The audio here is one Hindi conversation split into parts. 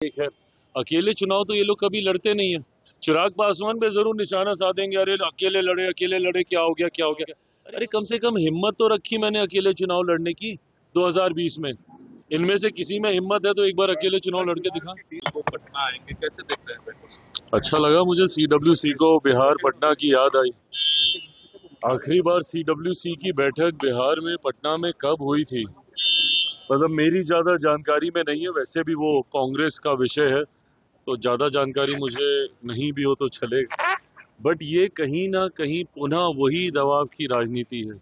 एक है। अकेले चुनाव तो ये लोग कभी लड़ते नहीं है। चिराग पासवान पे जरूर निशाना साधेंगे, अरे अकेले लड़े क्या हो गया क्या हो गया। अरे कम से कम हिम्मत तो रखी मैंने अकेले चुनाव लड़ने की 2020 में। इनमें से किसी में हिम्मत है तो एक बार अकेले चुनाव लड़के दिखा। वो पटना आएंगे, कैसे देख रहे हैं? अच्छा लगा मुझे CWC को बिहार पटना की याद आई। आखिरी बार CWC की बैठक बिहार में पटना में कब हुई थी, मतलब मेरी ज्यादा जानकारी में नहीं है। वैसे भी वो कांग्रेस का विषय है तो ज्यादा जानकारी मुझे नहीं भी हो तो चलेगा। बट ये कहीं ना कहीं पुनः वही दबाव की राजनीति है।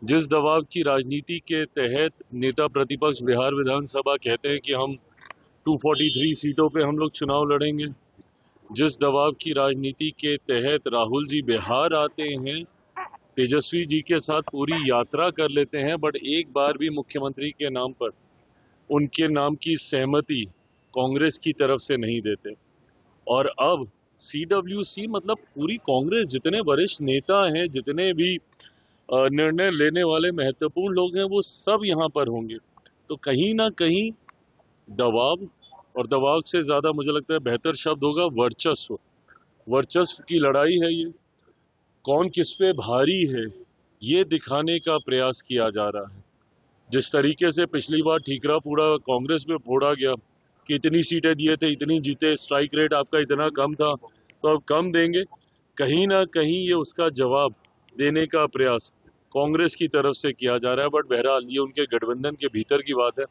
जिस दबाव की राजनीति के तहत नेता प्रतिपक्ष बिहार विधानसभा कहते हैं कि हम 243 सीटों पे हम लोग चुनाव लड़ेंगे, जिस दबाव की राजनीति के तहत राहुल जी बिहार आते हैं, तेजस्वी जी के साथ पूरी यात्रा कर लेते हैं, बट एक बार भी मुख्यमंत्री के नाम पर उनके नाम की सहमति कांग्रेस की तरफ से नहीं देते। और अब CWC मतलब पूरी कांग्रेस, जितने वरिष्ठ नेता हैं, जितने भी निर्णय लेने वाले महत्वपूर्ण लोग हैं, वो सब यहाँ पर होंगे। तो कहीं ना कहीं दबाव, और दबाव से ज्यादा मुझे लगता है बेहतर शब्द होगा वर्चस्व। वर्चस्व की लड़ाई है ये। कौन किस पे भारी है ये दिखाने का प्रयास किया जा रहा है। जिस तरीके से पिछली बार ठीकरा पूरा कांग्रेस में फोड़ा गया कि इतनी सीटें दिए थे, इतनी जीते, स्ट्राइक रेट आपका इतना कम था तो अब कम देंगे, कहीं ना कहीं ये उसका जवाब देने का प्रयास कांग्रेस की तरफ से किया जा रहा है। बट बहरहाल ये उनके गठबंधन के भीतर की बात है।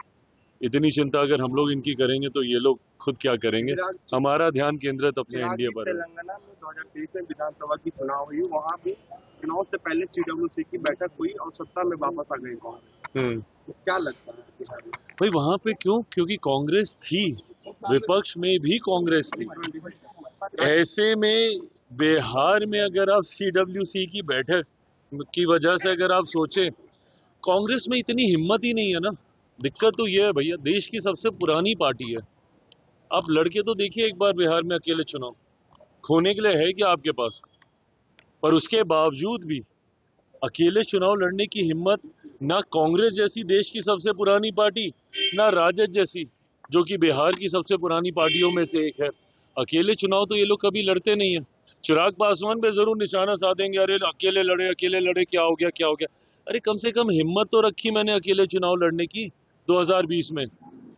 इतनी चिंता अगर हम लोग इनकी करेंगे तो ये लोग खुद क्या करेंगे। हमारा ध्यान केंद्रित अपने एनडीए पर है। तेलंगाना में 2023 में विधानसभा की चुनाव हुई, वहाँ भी चुनाव से पहले CWC की बैठक हुई और सत्ता में वापस आ गई कांग्रेस। तो क्या लगता है बिहार में? भाई वहां पे क्यों? क्योंकि कांग्रेस थी, विपक्ष में भी कांग्रेस थी। ऐसे में बिहार में अगर आप CWC की बैठक की वजह से अगर आप सोचे, कांग्रेस में इतनी हिम्मत ही नहीं है ना। दिक्कत तो यह है भैया, देश की सबसे पुरानी पार्टी है। आप लड़के तो देखिए एक बार बिहार में अकेले चुनाव, खोने के लिए है क्या आपके पास? पर उसके बावजूद भी अकेले चुनाव लड़ने की हिम्मत ना कांग्रेस जैसी देश की सबसे पुरानी पार्टी, ना राजद जैसी जो कि बिहार की सबसे पुरानी पार्टियों में से एक है। अकेले चुनाव तो ये लोग कभी लड़ते नहीं है। चिराग पासवान पे जरूर निशाना साधेंगे, अरे अकेले लड़े क्या हो गया क्या हो गया। अरे कम से कम हिम्मत तो रखी मैंने अकेले चुनाव लड़ने की 2020 में।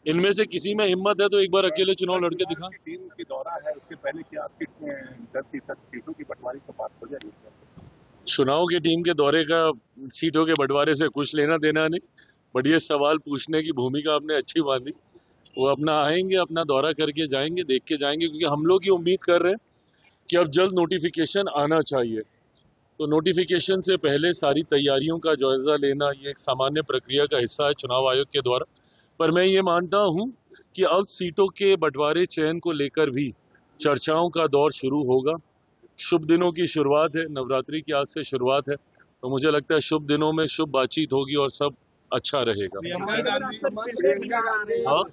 इनमें से किसी में हिम्मत है तो एक बार अकेले चुनाव लड़के दिखा। टीम की दौरा है, उसके पहले क्या आपकी 10 सीटों की बंटवारे की बात हो जाएगी? चुनाव की टीम के दौरे का सीटों के बंटवारे से कुछ लेना देना नहीं, बट ये सवाल पूछने की भूमिका आपने अच्छी बांधी। वो अपना आएंगे, अपना दौरा करके जाएंगे, देख के जाएंगे, क्योंकि हम लोग ये उम्मीद कर रहे हैं कि अब जल्द नोटिफिकेशन आना चाहिए। तो नोटिफिकेशन से पहले सारी तैयारियों का जायजा लेना ये एक सामान्य प्रक्रिया का हिस्सा है चुनाव आयोग के द्वारा। पर मैं ये मानता हूं कि अब सीटों के बंटवारे चयन को लेकर भी चर्चाओं का दौर शुरू होगा। शुभ दिनों की शुरुआत है, नवरात्रि की आज से शुरुआत है, तो मुझे लगता है शुभ दिनों में शुभ बातचीत होगी और सब अच्छा रहेगा। हाँ,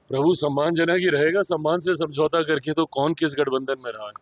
प्रभु सम्मानजनक ही रहेगा। सम्मान से समझौता करके तो कौन किस गठबंधन में रहा है।